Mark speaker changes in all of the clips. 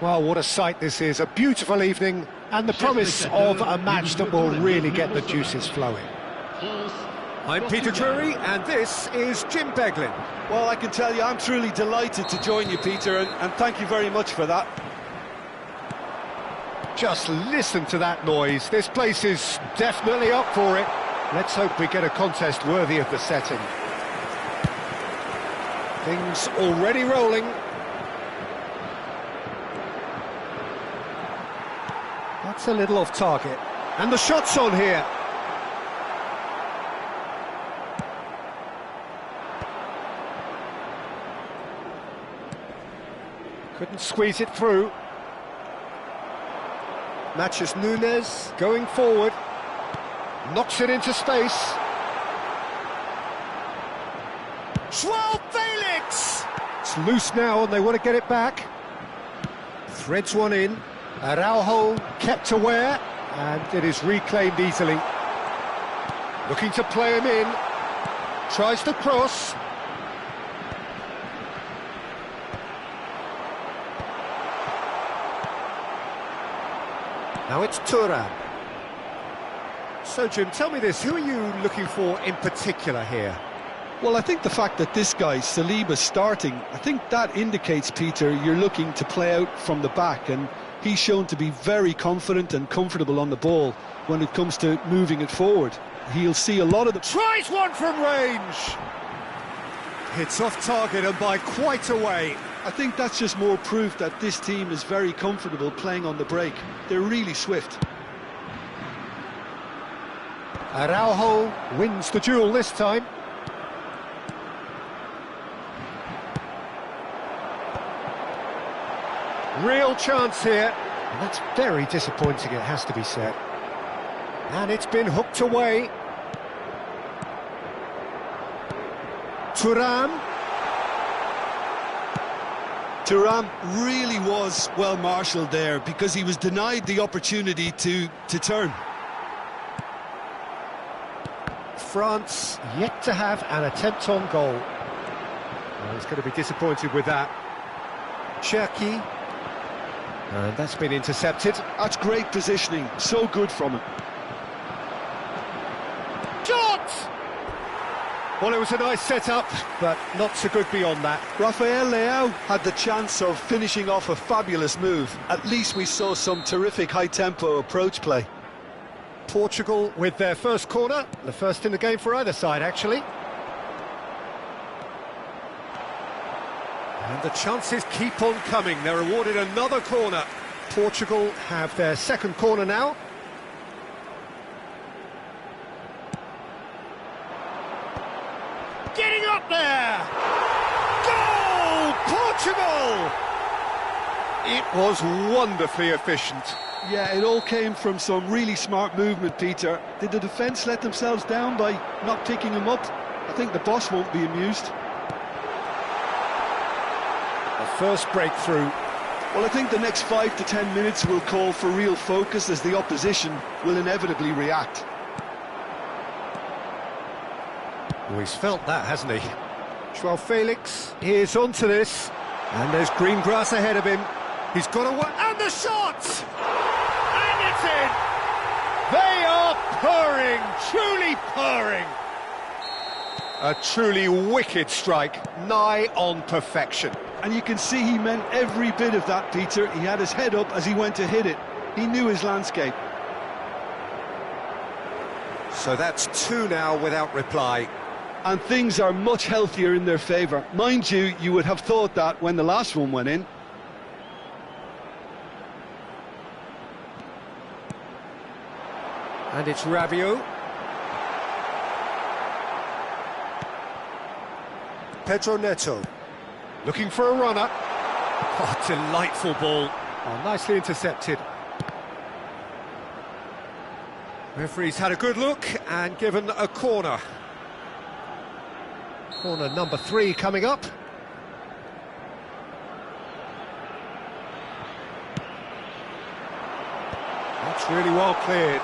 Speaker 1: Well, what a sight this is, a beautiful evening, and the promise of a match that will really get the juices flowing.
Speaker 2: I'm Peter Drury, and this is Jim Beglin.
Speaker 3: Well, I can tell you I'm truly delighted to join you, Peter, and thank you very much for that.
Speaker 1: Just listen to that noise. This place is definitely up for it. Let's hope we get a contest worthy of the setting. Things already rolling. That's a little off target. And the shot's on here. Couldn't squeeze it through. Matches Nunes going forward. Knocks it into space.
Speaker 2: João Felix!
Speaker 1: It's loose now and they want to get it back. Threads one in. Araujo kept aware, and it is reclaimed easily. Looking to play him in. Tries to cross. Now it's Thuram. So, Jim, tell me this, who are you looking for in particular here?
Speaker 3: Well, I think the fact that this guy, Saliba's starting, I think that indicates, Peter, you're looking to play out from the back, and he's shown to be very confident and comfortable on the ball when it comes to moving it forward. He'll see a lot of the...
Speaker 1: Tries one from range! Hits off target and by quite a way.
Speaker 3: I think that's just more proof that this team is very comfortable playing on the break. They're really swift.
Speaker 1: Araujo wins the duel this time. Real chance here. And that's very disappointing, it has to be said. And it's been hooked away. Thuram.
Speaker 3: Thuram really was well marshalled there because he was denied the opportunity to turn.
Speaker 1: France yet to have an attempt on goal. Well, he's going to be disappointed with that. Cherki. And that's been intercepted.
Speaker 3: That's great positioning, so good from him.
Speaker 1: Shot! Well, it was a nice set-up, but not so good beyond that.
Speaker 3: Rafael Leao had the chance of finishing off a fabulous move. At least we saw some terrific high-tempo approach play.
Speaker 1: Portugal with their first corner, the first in the game for either side, actually. And the chances keep on coming. They're awarded another corner. Portugal have their second corner now. Getting up there! Goal! Portugal! It was wonderfully efficient.
Speaker 3: Yeah, it all came from some really smart movement, Peter. Did the defence let themselves down by not picking him up? I think the boss won't be amused.
Speaker 1: The first breakthrough.
Speaker 3: Well, I think the next 5 to 10 minutes will call for real focus as the opposition will inevitably react.
Speaker 1: Oh, he's felt that, hasn't he? João Felix is onto this, and there's green grass ahead of him. He's got to work, and the shot! And it's in! They are purring, truly purring. A truly wicked strike, nigh on perfection.
Speaker 3: And you can see he meant every bit of that, Peter. He had his head up as he went to hit it. He knew his landscape.
Speaker 1: So that's two now without reply.
Speaker 3: And things are much healthier in their favour. Mind you, you would have thought that when the last one went in.
Speaker 1: And it's Rabiot. Pedro Neto. Looking for a runner. Oh, delightful ball. Oh, nicely intercepted. Referee's had a good look and given a corner. Corner number 3 coming up. That's really well cleared.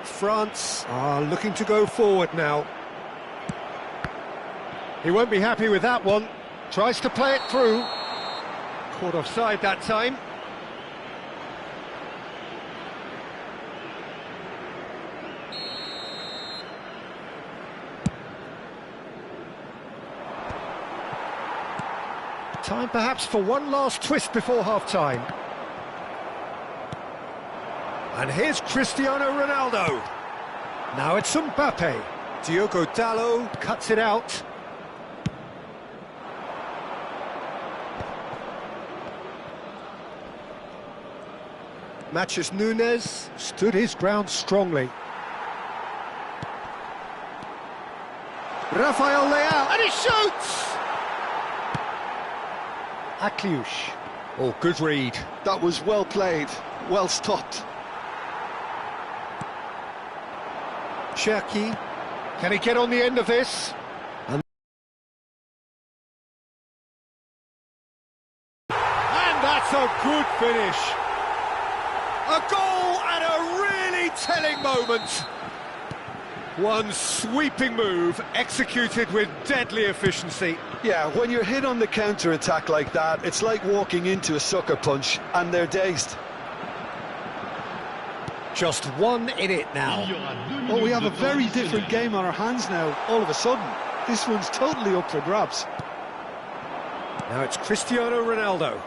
Speaker 1: France are looking to go forward now. He won't be happy with that one. Tries to play it through. Caught offside that time. Time perhaps for one last twist before half-time. And here's Cristiano Ronaldo. Now it's Mbappe. Diogo Dalot cuts it out. Matches Nunes stood his ground strongly. Rafael Leao, and he shoots! Akliush. Oh, good read.
Speaker 3: That was well played, well stopped.
Speaker 1: Cherki. Can he get on the end of this? And that's a good finish. A goal and a really telling moment. One sweeping move executed with deadly efficiency.
Speaker 3: Yeah, when you're hit on the counter-attack like that, it's like walking into a sucker punch, and they're dazed.
Speaker 1: Just one in it now.
Speaker 3: Oh, we have a very different game on our hands now, all of a sudden. This one's totally up for grabs.
Speaker 1: Now it's Cristiano Ronaldo.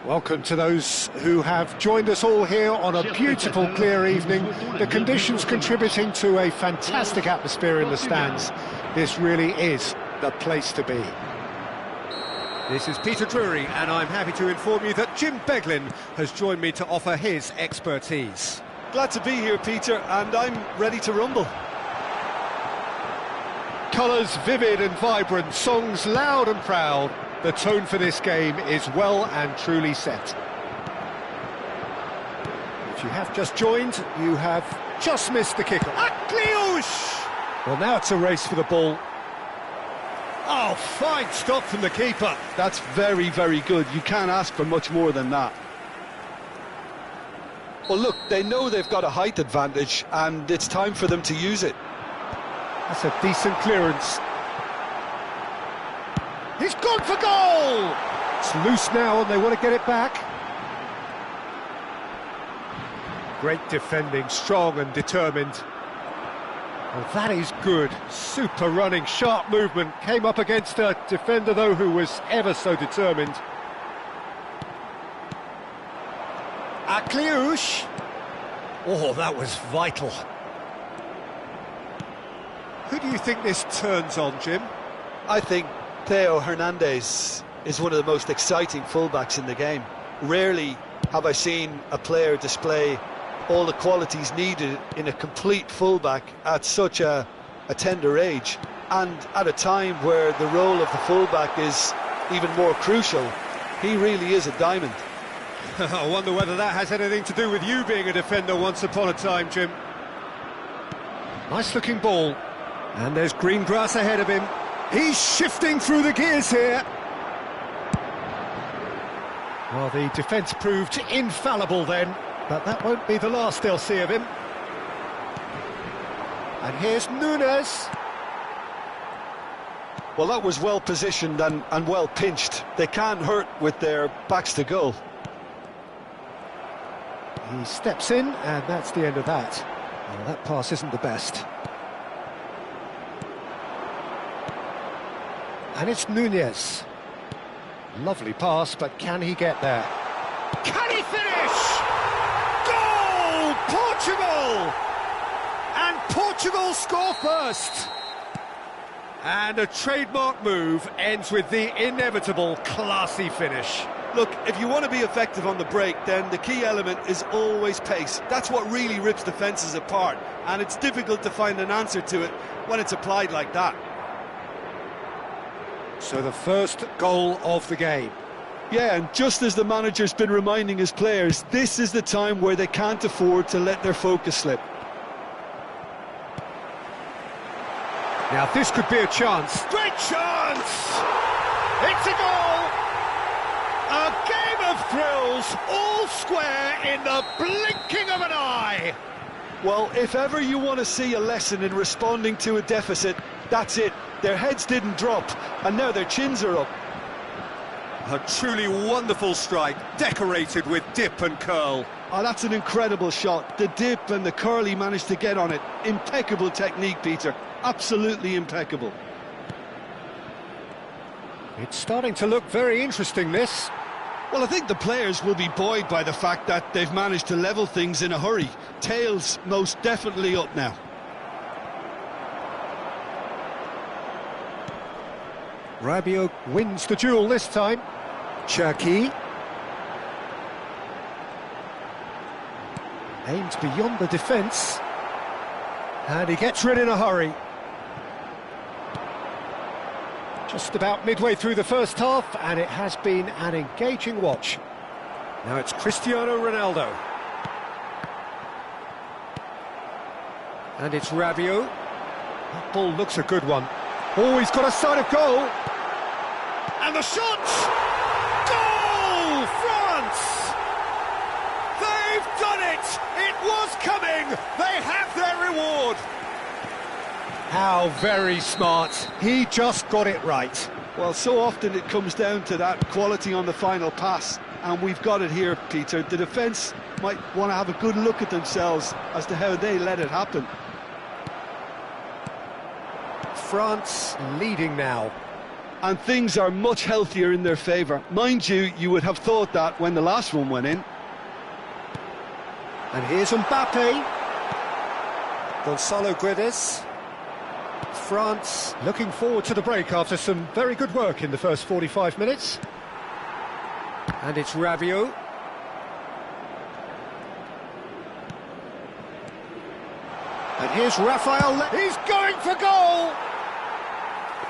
Speaker 1: Welcome to those who have joined us all here on a beautiful, clear evening. The conditions contributing to a fantastic atmosphere in the stands. This really is the place to be.
Speaker 2: This is Peter Drury, and I'm happy to inform you that Jim Beglin has joined me to offer his expertise.
Speaker 3: Glad to be here, Peter, and I'm ready to rumble.
Speaker 1: Colours vivid and vibrant, songs loud and proud. The tone for this game is well and truly set. If you have just joined, you have just missed the kickoff.
Speaker 2: Akliush!
Speaker 1: Well, now it's a race for the ball.
Speaker 2: Oh, fine stop from the keeper.
Speaker 3: That's very, very good. You can't ask for much more than that. Well, look, they know they've got a height advantage, and it's time for them to use it.
Speaker 1: That's a decent clearance. He's gone for goal! It's loose now and they want to get it back. Great defending, strong and determined. Well, that is good. Super running, sharp movement. Came up against a defender, though, who was ever so determined. Akliush.
Speaker 2: Oh, that was vital.
Speaker 1: Who do you think this turns on, Jim?
Speaker 3: I think Theo Hernandez is one of the most exciting fullbacks in the game. Rarely have I seen a player display all the qualities needed in a complete fullback at such a tender age, and at a time where the role of the fullback is even more crucial. He really is a diamond.
Speaker 2: I wonder whether that has anything to do with you being a defender once upon a time, Jim.
Speaker 1: Nice looking ball. And there's green grass ahead of him. He's shifting through the gears here. Well, the defence proved infallible then, but that won't be the last they'll see of him. And here's Nunes.
Speaker 3: Well, that was well positioned and well pinched. They can't hurt with their backs to goal.
Speaker 1: He steps in, and that's the end of that. Well, that pass isn't the best. And it's Nunes. Lovely pass, but can he get there?
Speaker 2: Can he finish? Goal! Portugal! And Portugal score first. And a trademark move ends with the inevitable classy finish.
Speaker 3: Look, if you want to be effective on the break, then the key element is always pace. That's what really rips defences apart, and it's difficult to find an answer to it when it's applied like that.
Speaker 1: So the first goal of the game.
Speaker 3: Yeah, and just as the manager's been reminding his players, this is the time where they can't afford to let their focus slip.
Speaker 1: Now this could be a chance.
Speaker 2: Great chance! It's a goal! A game of thrills, all square in the blinking of an eye!
Speaker 3: Well, if ever you want to see a lesson in responding to a deficit, that's it. Their heads didn't drop, and now their chins are up.
Speaker 2: A truly wonderful strike, decorated with dip and curl.
Speaker 3: Oh, that's an incredible shot. The dip and the curl he managed to get on it. Impeccable technique, Peter. Absolutely impeccable.
Speaker 1: It's starting to look very interesting, this.
Speaker 3: Well, I think the players will be buoyed by the fact that they've managed to level things in a hurry. Tails most definitely up now.
Speaker 1: Rabiot wins the duel this time. Cherki aims beyond the defence, and he gets rid in a hurry. Just about midway through the first half, and it has been an engaging watch. Now it's Cristiano Ronaldo. And it's Rabiot. That ball looks a good one. Oh, he's got a sight of goal.
Speaker 2: And the shot! Goal! France! They've done it! It
Speaker 1: was coming! They have their reward! How very smart. He just got it right.
Speaker 3: Well, so often it comes down to that quality on the final pass, and we've got it here, Peter. The defence might want to have a good look at themselves as to how they let it happen.
Speaker 1: France leading now.
Speaker 3: And things are much healthier in their favour. Mind you, you would have thought that when the last one went in.
Speaker 1: And here's Mbappe. Gonzalo Guedes. France looking forward to the break after some very good work in the first 45 minutes. And it's Rabiot. And here's Raphael. He's going for goal!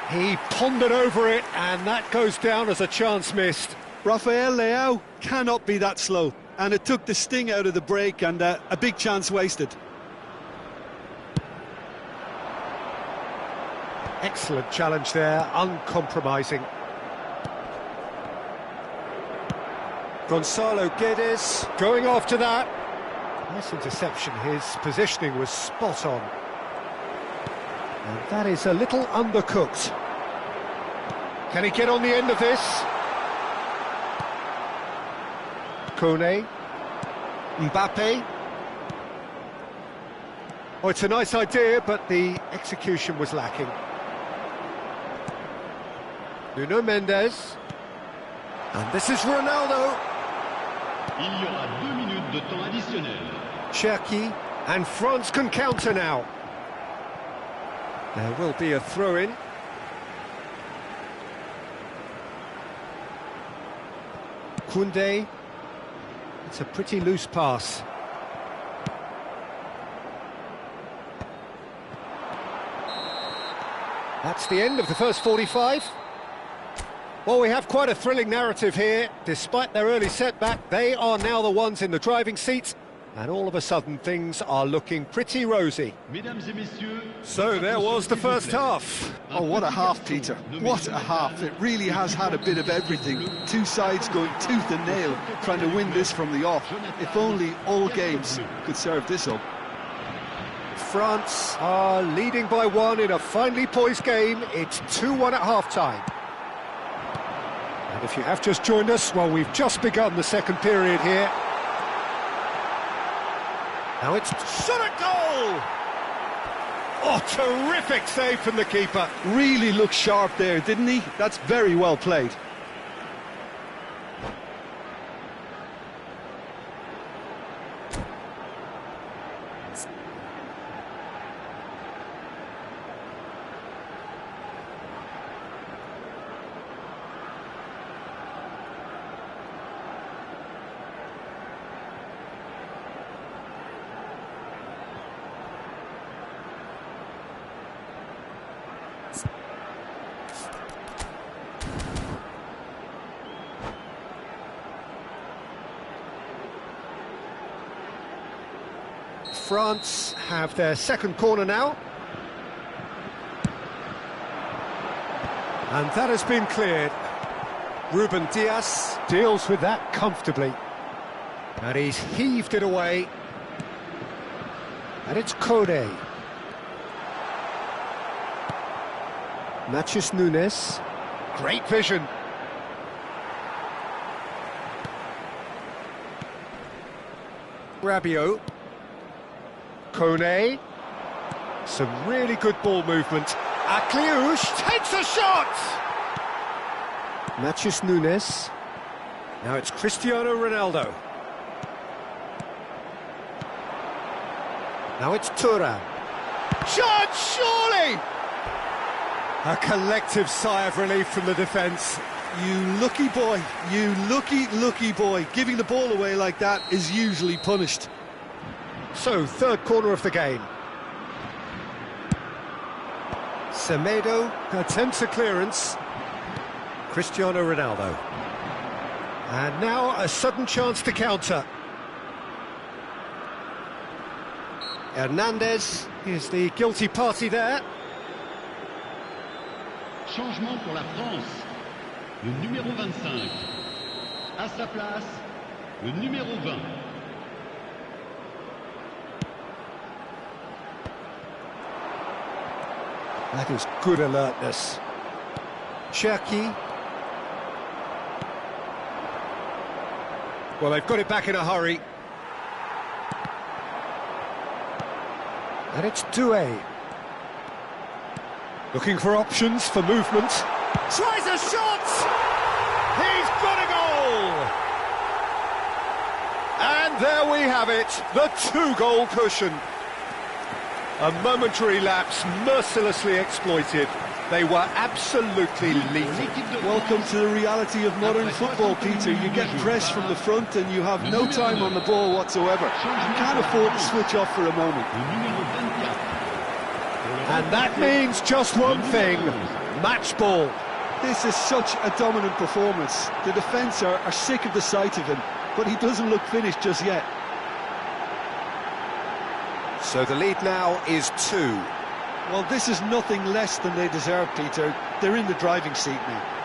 Speaker 1: He pondered over it, and that goes down as a chance missed.
Speaker 3: Raphael Leao cannot be that slow, and it took the sting out of the break, and a big chance wasted.
Speaker 1: Excellent challenge there, uncompromising. Gonzalo Guedes going after that. Nice interception, his positioning was spot on. And that is a little undercooked. Can he get on the end of this? Kone. Mbappe. Oh, it's a nice idea, but the execution was lacking. Nuno Mendes. And this is Ronaldo.
Speaker 4: Il y aura 2 minutes de temps additionnel.
Speaker 1: Cherki, and France can counter now. There will be a throw-in. Koundé. It's a pretty loose pass. That's the end of the first 45. Well, we have quite a thrilling narrative here. Despite their early setback, they are now the ones in the driving seat, and all of a sudden things are looking pretty rosy. So there was the first half.
Speaker 3: Oh, what a half, Peter. What a half. It really has had a bit of everything. Two sides going tooth and nail, trying to win this from the off. If only all games could serve this up.
Speaker 1: France are leading by 1 in a finely poised game. It's 2-1 at half-time. And if you have just joined us, well, we've just begun the second period here. Now it's shot at goal! Oh, terrific save from the keeper.
Speaker 3: Really looked sharp there, didn't he? That's very well played.
Speaker 1: France have their second corner now. And that has been cleared. Ruben Dias deals with that comfortably. And he's heaved it away. And it's Kone. Matheus Nunes. Great vision. Rabiot. Kone. Some really good ball movement. Akliouche takes a shot! Matheus Nunes. Now it's Cristiano Ronaldo. Now it's Thuram. Shot, surely! A collective sigh of relief from the defence.
Speaker 3: You lucky boy, you lucky boy. Giving the ball away like that is usually punished.
Speaker 1: So, third corner of the game. Semedo attempts a clearance. Cristiano Ronaldo. And now a sudden chance to counter. Hernandez is the guilty party there.
Speaker 4: Changement pour la France. Le numéro 25. À sa place, le numéro 20.
Speaker 1: That is good alertness. Cherki. Well, they've got it back in a hurry. And it's Doué. Looking for options for movement. Tries a shot! He's got a goal! And there we have it, the two-goal cushion. A momentary lapse mercilessly exploited. They were absolutely lethal.
Speaker 3: Welcome to the reality of modern football, Peter. You get pressed from the front and you have no time on the ball whatsoever. You can't afford to switch off for a moment.
Speaker 1: And that means just one thing, match ball.
Speaker 3: This is such a dominant performance. The defence are sick of the sight of him, but he doesn't look finished just yet.
Speaker 1: So the lead now is 2.
Speaker 3: Well, this is nothing less than they deserve, Peter. They're in the driving seat now.